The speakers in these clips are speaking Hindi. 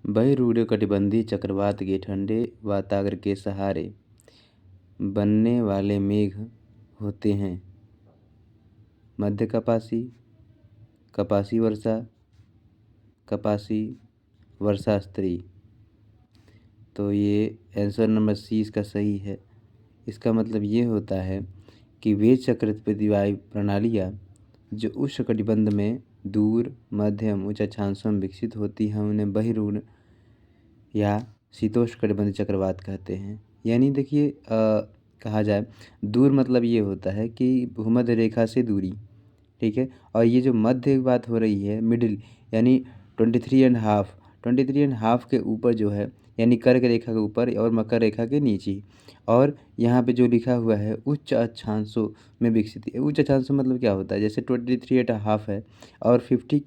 बहिरुष्णकटिबंधीय चक्रवात के ठंडे वातावरण के सहारे बनने वाले मेघ होते हैं मध्य कपासी, कपासी वर्षा, कपासी वर्षास्त्री। तो ये आंसर नंबर सी इसका सही है। इसका मतलब ये होता है कि वे चक्रवाती वायु प्रणालियाँ जो उष्णकटिबंध में दूर, मध्यम, उच्च अक्षांशों में विकसित होती हैं उन्हें बहिरुष्ण या शीतोष्णकटिबंधीय चक्रवात कहते हैं। यानी देखिए कहा जाए दूर मतलब ये होता है कि भूमध्य रेखा से दूरी, ठीक है। और ये जो मध्य की बात हो रही है, मिडिल, यानी 23.5 के ऊपर जो है, यानी कर्क रेखा के ऊपर और मकर रेखा के नीचे। और यहाँ पे जो लिखा हुआ है उच्च अक्षांशों में विकसित है। उच्च अक्षांशों मतलब क्या होता है, जैसे 23.5 है और 50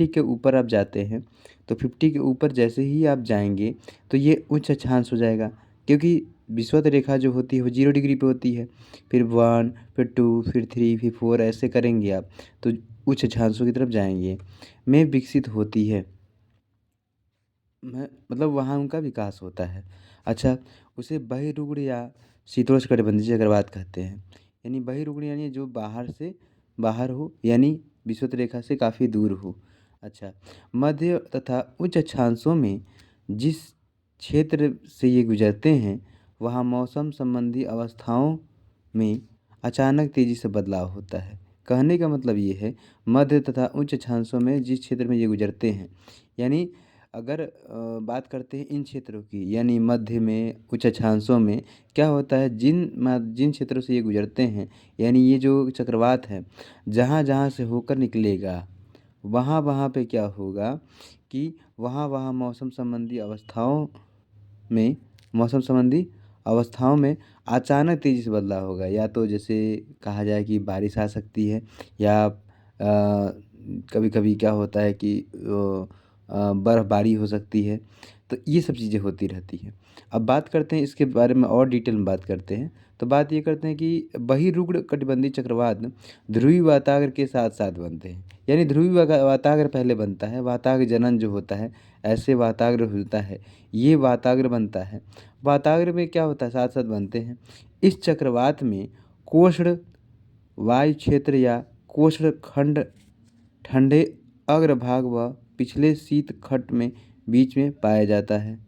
के ऊपर आप जाते हैं, तो 50 के ऊपर जैसे ही आप जाएंगे तो ये उच्च अक्षांश हो जाएगा, क्योंकि विषुवत रेखा जो होती है वो 0 डिग्री पे होती है। फिर 1, फिर 2, फिर 3, फिर 4 ऐसे करेंगे आप तो उच्च अक्षांशों की तरफ जाएंगे में विकसित होती है। मतलब वहाँ उनका विकास होता है। अच्छा, उसे बहिरुग्ण या शीतोष्णकटिबंधीय चक्रवात कहते हैं। यानी बहिरुग्ण यानी जो बाहर से बाहर हो, यानी विषुवत रेखा से काफ़ी दूर हो। अच्छा, मध्य तथा उच्च अक्षांशों में जिस क्षेत्र से ये गुजरते हैं वहाँ मौसम संबंधी अवस्थाओं में अचानक तेज़ी से बदलाव होता है। कहने का मतलब ये है मध्य तथा उच्च अक्षांशों में जिस क्षेत्र में ये गुजरते हैं, यानी अगर बात करते हैं इन क्षेत्रों की, यानी मध्य में, उच्च अक्षांशों में क्या होता है, जिन क्षेत्रों से ये गुजरते हैं, यानी ये जो चक्रवात है जहाँ जहाँ से होकर निकलेगा वहाँ वहाँ पे क्या होगा कि वहाँ वहाँ मौसम संबंधी अवस्थाओं में अचानक तेज़ी से बदलाव होगा। या तो जैसे कहा जाए कि बारिश आ सकती है, या कभी कभी क्या होता है कि बर्फ़बारी हो सकती है। तो ये सब चीज़ें होती रहती हैं। अब बात करते हैं इसके बारे में और डिटेल में बात करते हैं। तो बात ये करते हैं कि बहिरुग्ण कटिबंधीय चक्रवात ध्रुवीय वातावरण के साथ साथ बनते हैं। यानी ध्रुवीय वातावरण पहले बनता है, वातावरण जनन जो होता है, ऐसे वातावरण होता है, ये वातावरण बनता है। वातावरण में क्या होता है, साथ साथ बनते हैं। इस चक्रवात में कोष्ण वायु क्षेत्र या कोष्ण खंड ठंडे अग्रभाग व पिछले शीत खंड में बीच में पाया जाता है।